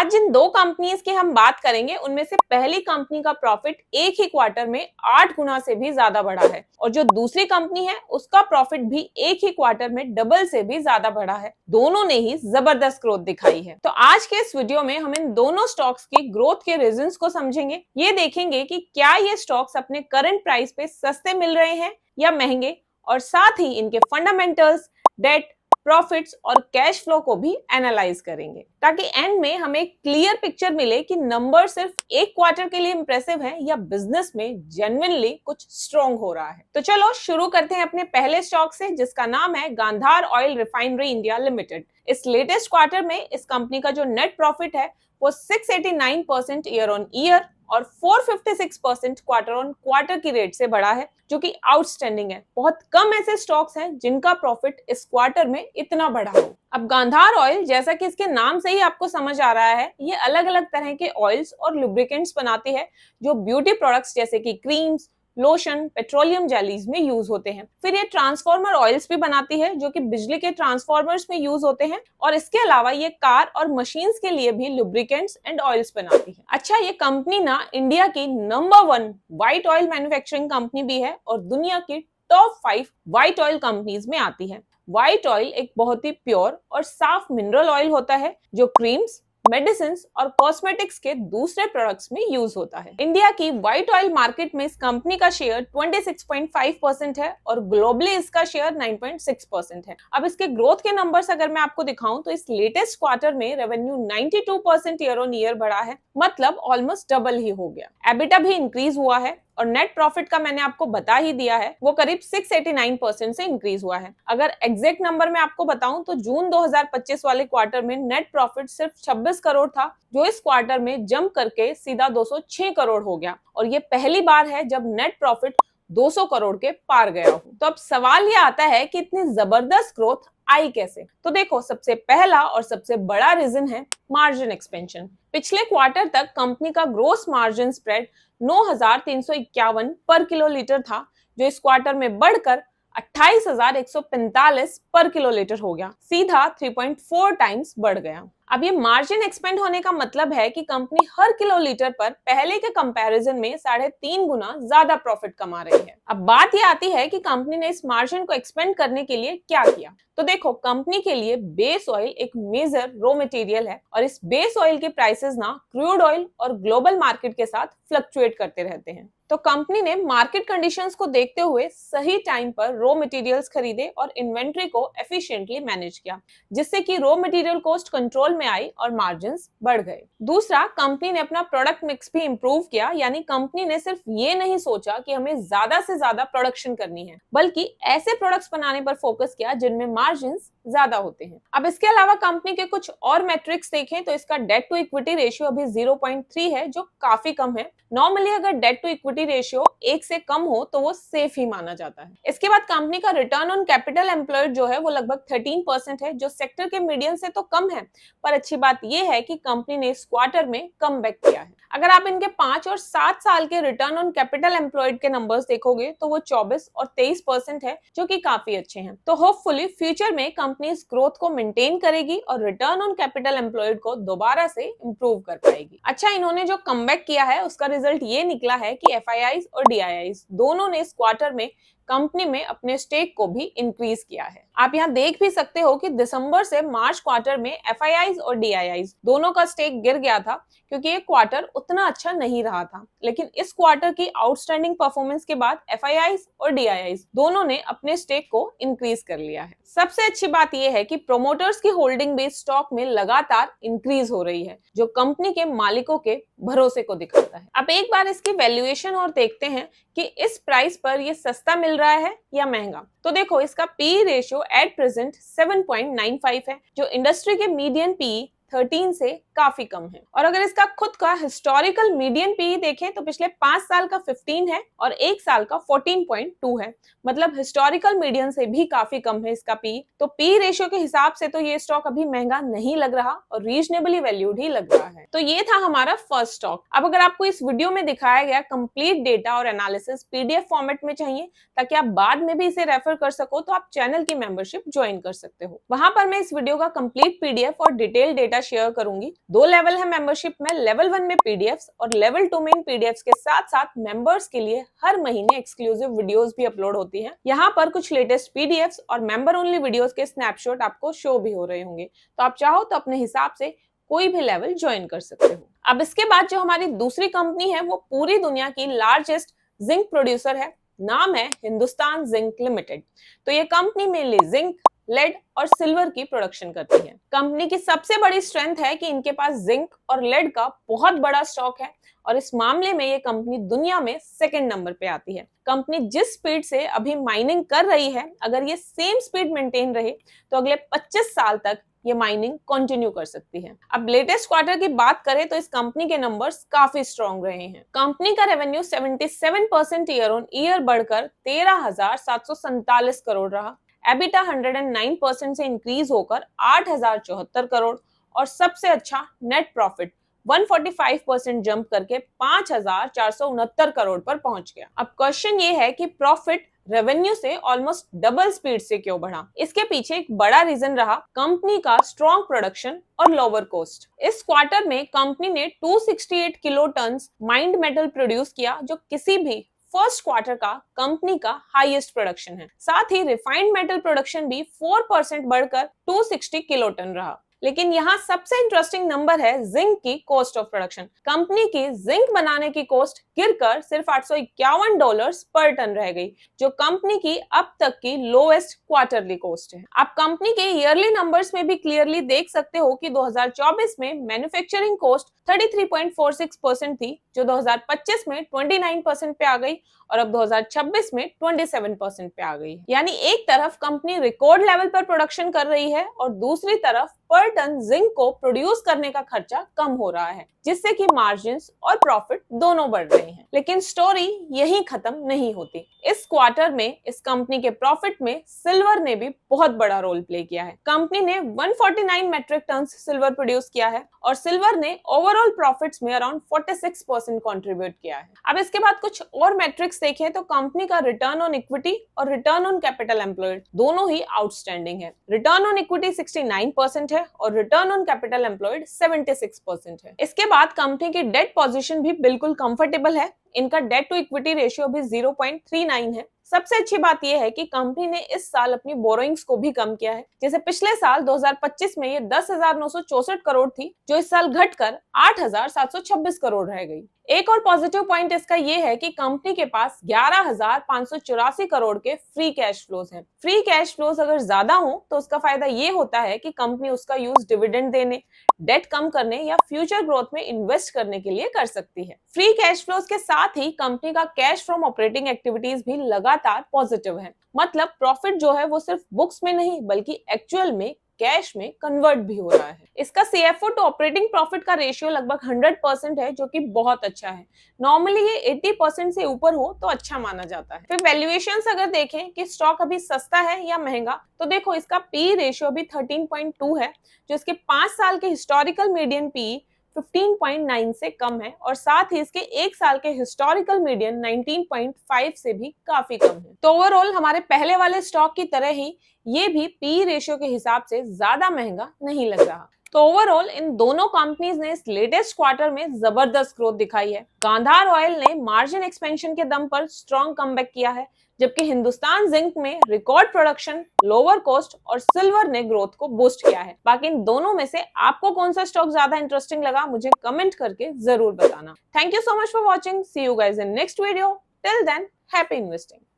आज जिन दो कंपनीज की हम बात करेंगे उनमें से पहली कंपनी का प्रॉफिट एक ही क्वार्टर में 8 गुना से भी ज्यादा बढ़ा है और जो दूसरी कंपनी है उसका प्रॉफिट भी एक ही क्वार्टर में डबल से भी ज्यादा बढ़ा है। दोनों ने ही जबरदस्त ग्रोथ दिखाई है। तो आज के इस वीडियो में हम इन दोनों स्टॉक्स की ग्रोथ के रीजंस को समझेंगे। ये देखेंगे कि क्या ये स्टॉक्स अपने करंट प्राइस पे सस्ते मिल रहे हैं या महंगे, और साथ ही इनके फंडामेंटल्स, डेट, प्रॉफिट्स और कैश फ्लो को भी एनालाइज करेंगे ताकि एंड में हमें एक क्लियर पिक्चर मिले कि नंबर सिर्फ एक क्वार्टर के लिए इंप्रेसिव है या बिजनेस में जेन्युइनली कुछ स्ट्रॉन्ग हो रहा है। तो चलो शुरू करते हैं अपने पहले स्टॉक से, जिसका नाम है Gandhar oil refinery India limited. इस लेटेस्ट क्वार्टर में इस कंपनी का जो नेट प्रॉफिट है वो 689% ईयर ऑन ईयर और 456% क्वार्टर ऑन क्वार्टर की रेट से बढ़ा है, जो कि आउटस्टैंडिंग है। बहुत कम ऐसे स्टॉक्स हैं जिनका प्रॉफिट इस क्वार्टर में इतना बढ़ा हो। अब गांधार ऑयल, जैसा कि इसके नाम से ही आपको समझ आ रहा है, ये अलग अलग तरह के ऑयल्स और लुब्रिकेंट्स बनाती है जो ब्यूटी प्रोडक्ट्स जैसे कि क्रीम्स, लोशन, पेट्रोलियम जेलीज में यूज होते हैं। फिर ये ट्रांसफॉर्मर ऑयल्स भी बनाती है जो कि बिजली के ट्रांसफॉर्मर्स में यूज होते हैं, और इसके अलावा ये कार और मशीन्स के लिए भी लुब्रिकेंट्स एंड ऑयल्स बनाती है। अच्छा, ये कंपनी ना इंडिया की number 1 white oil manufacturing company भी है और दुनिया की टॉप 5 व्हाइट ऑयल कंपनीज में आती है। व्हाइट ऑयल एक बहुत ही प्योर और साफ मिनरल ऑयल होता है जो क्रीम्स, मेडिसिन और कॉस्मेटिक्स के दूसरे प्रोडक्ट्स में यूज होता है। इंडिया की व्हाइट ऑयल मार्केट में इस कंपनी का शेयर 26.5% है और ग्लोबली इसका शेयर 9.6% है। अब इसके ग्रोथ के नंबर्स अगर मैं आपको दिखाऊं तो इस लेटेस्ट क्वार्टर में रेवेन्यू 92% ईयर ऑन ईयर बढ़ा है, मतलब ऑलमोस्ट डबल ही हो गया। एबिटा भी इंक्रीज हुआ है और नेट प्रॉफिट का मैंने आपको बता ही दिया है, वो करीब 689% से इंक्रीज हुआ है। अगर एग्जैक्ट नंबर में आपको बताऊं तो जून 2025 वाले क्वार्टर में नेट प्रॉफिट सिर्फ 26 करोड़ था, जो इस क्वार्टर में जंप करके सीधा 206 करोड़ हो गया और ये पहली बार है जब नेट प्रॉफिट 200 करोड़ के पार गया हो। तो अब सवाल ये आता है कि इतनी जबरदस्त ग्रोथ आई कैसे? तो देखो, सबसे पहला और सबसे बड़ा रीजन है मार्जिन एक्सपेंशन। पिछले क्वार्टर तक कंपनी का ग्रोस मार्जिन स्प्रेड 9,351 पर किलोलीटर था, जो इस क्वार्टर में बढ़कर 28,145 पर किलोलीटर हो गया, सीधा 3.4 टाइम्स बढ़ गया। अब ये मार्जिन एक्सपेंड होने का मतलब है कि कंपनी हर किलोलीटर पर पहले के कंपैरिजन में 3.5 गुना ज्यादा प्रॉफिट कमा रही है। अब बात ये आती है कि कंपनी ने इस मार्जिन को एक्सपेंड करने के लिए क्या किया। तो देखो, कंपनी के लिए बेस ऑयल एक मेजर रॉ मटेरियल है और इस बेस ऑयल के प्राइसेस ना क्रूड ऑयल और ग्लोबल मार्केट के साथ फ्लक्चुएट करते रहते हैं। तो कंपनी ने मार्केट कंडीशंस को देखते हुए सही टाइम पर रॉ मटेरियल्स खरीदे और इन्वेंट्री को एफिशिएंटली मैनेज किया, जिससे कि रॉ मटेरियल कॉस्ट कंट्रोल में आई और मार्जिन्स बढ़ गए। दूसरा, कंपनी ने अपना प्रोडक्ट मिक्स भी इंप्रूव किया, यानी कंपनी ने सिर्फ ये नहीं सोचा कि हमें ज्यादा से ज्यादा प्रोडक्शन करनी है, बल्कि ऐसे प्रोडक्ट्स बनाने पर फोकस किया जिनमें मार्जिन्स ज्यादा होते हैं। अब इसके अलावा कंपनी के कुछ और मैट्रिक्स देखें तो इसका डेट टू इक्विटी रेशियो अभी 0.3 है, जो काफी कम है। नॉर्मली अगर डेट टू इक्विटी रेशियो 1 से कम हो तो वो सेफ ही माना जाता है। इसके बाद कंपनी का रिटर्न ऑन कैपिटल एम्प्लॉयड जो है वो लगभग 13% है, जो सेक्टर के मीडियन से तो कम है, पर अच्छी बात यह है कि कंपनी ने इस क्वार्टर में कम बैक किया है। अगर आप इनके 5 और 7 साल के रिटर्न ऑन कैपिटल एम्प्लॉयड के नंबर्स देखोगे तो वो 24 और 23% है, जो कि काफी अच्छे हैं। तो होपफुली फ्यूचर में कंपनी इस ग्रोथ को मेंटेन करेगी और रिटर्न ऑन कैपिटल एम्प्लॉयड को दोबारा से इंप्रूव कर पाएगी। अच्छा, इन्होंने जो कमबैक किया है उसका रिजल्ट ये निकला है कि एफआईआईज और डीआईआईज दोनों ने इस क्वार्टर में कंपनी में अपने स्टेक को भी इंक्रीज किया है। आप यहाँ देख भी सकते हो कि दिसंबर से मार्च क्वार्टर में एफआईआईज और डीआईआईज दोनों का स्टेक गिर गया था, क्योंकि ये क्वार्टर उतना अच्छा नहीं रहा था। लेकिन इस क्वार्टर की आउटस्टैंडिंग परफॉर्मेंस के बाद एफआईआईज और डीआईआईज दोनों ने अपने स्टेक को इंक्रीज कर लिया है। सबसे अच्छी बात यह है कि प्रोमोटर्स की होल्डिंग बेस्ड स्टॉक में लगातार इंक्रीज हो रही है, जो कंपनी के मालिकों के भरोसे को दिखाता है। अब एक बार इसकी वैल्यूएशन और देखते हैं कि इस प्राइस पर ये सस्ता मिल रहा है या महंगा। तो देखो, इसका पी रेशियो एट प्रेजेंट 7.95 है, जो इंडस्ट्री के मीडियन पी 13 से काफी कम है। और अगर इसका खुद का हिस्टोरिकल मीडियन पी देखें तो पिछले 5 साल का 15 है और 1 साल का 14.2 है, मतलब हिस्टोरिकल मीडियन से भी काफी कम है इसका पी। तो पी रेशियो के हिसाब से तो ये स्टॉक अभी महंगा नहीं लग रहा और रीजनेबली वैल्यूड ही लग रहा है। तो ये था हमारा फर्स्ट स्टॉक। अब अगर आपको इस वीडियो में दिखाया गया कंप्लीट डेटा और एनालिसिस पीडीएफ फॉर्मेट में चाहिए ताकि आप बाद में भी इसे रेफर कर सको, तो आप चैनल की मेंबरशिप ज्वाइन कर सकते हो। वहां पर मैं इस वीडियो का कंप्लीट पीडीएफ और डिटेल डेटा शेयर करूंगी। 2 लेवल है मेंबरशिप में, लेवल 1 में पीडीएफ्स और लेवल 2 में इन पीडीएफ्स के साथ साथ मेंबर्स के लिए हर महीने एक्सक्लूसिव वीडियोस भी अपलोड होती हैं। यहाँ पर कुछ लेटेस्ट पीडीएफ्स और मेंबर ओनली वीडियोस के स्नैपशॉट आपको शो भी हो रहे होंगे, तो आप चाहो तो अपने हिसाब से कोई भी लेवल ज्वाइन कर सकते हो। अब इसके बाद जो हमारी दूसरी कंपनी है वो पूरी दुनिया की लार्जेस्ट जिंक प्रोड्यूसर है, नाम है हिंदुस्तान जिंक लिमिटेड। तो ये कंपनी मेनली जिंक, लेड और सिल्वर की प्रोडक्शन करती है। कंपनी की सबसे बड़ी स्ट्रेंथ है कि इनके पास जिंक और लेड का बहुत बड़ा स्टॉक है और इस मामले में ये कंपनी दुनिया में सेकंड नंबर पे आती है। कंपनी जिस स्पीड से अभी माइनिंग कर रही है, अगर ये सेम स्पीड मेंटेन रहे तो अगले 25 साल तक ये माइनिंग कंटिन्यू कर सकती है। अब लेटेस्ट क्वार्टर की बात करें तो इस कंपनी के नंबर्स काफी स्ट्रॉन्ग रहे हैं। कंपनी का रेवेन्यू 77% ईयर ऑन ईयर बढ़कर 13,747 करोड़ रहा। एबिटा 109% से इंक्रीज होकर 8,074 करोड़ और सबसे अच्छा नेट प्रॉफिट 145% जंप करके 5,469 करोड़ पर पहुंच गया। अब क्वेश्चन ये है कि प्रॉफिट रेवेन्यू से ऑलमोस्ट डबल स्पीड से क्यों बढ़ा? इसके पीछे एक बड़ा रीजन रहा कंपनी का स्ट्रॉन्ग प्रोडक्शन और लोअर कॉस्ट। इस क्वार्टर में कंपनी ने 268 kilo ton mined metal produce किया, जो किसी भी फर्स्ट क्वार्टर का कंपनी का हाईएस्ट प्रोडक्शन है। साथ ही रिफाइंड मेटल प्रोडक्शन भी 4% बढ़कर 260 किलो टन रहा। लेकिन यहाँ सबसे इंटरेस्टिंग नंबर है जिंक की कॉस्ट ऑफ प्रोडक्शन। कंपनी की जिंक बनाने की कॉस्ट गिरकर सिर्फ $851 पर टन रह गई, जो कंपनी की अब तक की लोएस्ट क्वार्टरली कॉस्ट है। आप कंपनी के ईयरली नंबर्स में भी क्लियरली देख सकते हो कि 2024 में मैन्युफैक्चरिंग कॉस्ट 33.46% थी, जो 2025 में 29% पे आ गई और अब 2026 में 27% पे आ गई। यानी एक तरफ कंपनी रिकॉर्ड लेवल पर प्रोडक्शन कर रही है और दूसरी तरफ पर टन जिंक को प्रोड्यूस करने का खर्चा कम हो रहा है, जिससे कि मार्जिन्स और प्रॉफिट दोनों बढ़ रहे हैं। लेकिन स्टोरी यहीं खत्म नहीं होती। इस क्वार्टर में इस कंपनी के प्रॉफिट में सिल्वर ने भी बहुत बड़ा रोल प्ले किया है। कंपनी ने 149 मेट्रिक टन सिल्वर प्रोड्यूस किया है और सिल्वर ने ओवरऑल प्रॉफिट्स में अराउंड 46% कंट्रीब्यूट किया है। अब इसके बाद कुछ और मैट्रिक्स देखें तो कंपनी का रिटर्न ऑन इक्विटी और रिटर्न ऑन कैपिटल एम्प्लॉयड दोनों ही आउटस्टैंडिंग है। रिटर्न ऑन इक्विटी 69% है और रिटर्न ऑन कैपिटल एम्प्लॉयड 76% है। इसके बाद कंपनी की डेट पोजीशन भी बिल्कुल कंफर्टेबल है। इनका डेट टू इक्विटी रेशियो भी 0.39 है। सबसे अच्छी बात यह है कि कंपनी ने इस साल अपनी बोरोइंग्स को भी कम किया है। जैसे पिछले साल 2025 में ये 10,964 करोड़ थी, जो इस साल घटकर 8,726 करोड़ रह गई। एक और पॉजिटिव पॉइंट इसका ये है कि कंपनी के पास 11,584 करोड़ के फ्री कैश फ्लोज हैं। फ्री कैश फ्लोज अगर ज्यादा हो तो उसका फायदा ये होता है कि कंपनी उसका यूज डिविडेंड देने, डेट कम करने या फ्यूचर ग्रोथ में इन्वेस्ट करने के लिए कर सकती है। फ्री कैश फ्लोज के साथ ही कंपनी का कैश फ्रॉम ऑपरेटिंग एक्टिविटीज भी लगातार पॉजिटिव है। मतलब प्रॉफिट जो है वो सिर्फ बुक्स में नहीं बल्कि एक्चुअल में कैश में कन्वर्ट भी हो रहा है। इसका सीएफओ टू ऑपरेटिंग प्रॉफिट का रेशियो लगभग 100% है, जो कि बहुत अच्छा है। नॉर्मली ये 80% से ऊपर हो तो अच्छा माना जाता है। फिर वैल्यूएशंस अगर देखें कि स्टॉक अभी सस्ता है या महंगा, तो देखो इसका पी रेशियो भी 13.2 है, जो इसके 5 साल के हिस्टोरिकल मीडियन पी 15.9 से कम है और साथ ही इसके 1 साल के हिस्टोरिकल मीडियन 19.5 से भी काफी कम है। तो ओवरऑल हमारे पहले वाले स्टॉक की तरह ही ये भी पी रेशियो के हिसाब से ज्यादा महंगा नहीं लग रहा। तो ओवरऑल इन दोनों कंपनीज ने इस लेटेस्ट क्वार्टर में जबरदस्त ग्रोथ दिखाई है। गांधार ऑयल ने मार्जिन एक्सपेंशन के दम पर स्ट्रॉन्ग कमबैक किया है, जबकि हिंदुस्तान जिंक में रिकॉर्ड प्रोडक्शन, लोअर कॉस्ट और सिल्वर ने ग्रोथ को बूस्ट किया है। बाकी इन दोनों में से आपको कौन सा स्टॉक ज्यादा इंटरेस्टिंग लगा, मुझे कमेंट करके जरूर बताना। Thank you so much for watching. See you guys in next video. Till then, happy investing.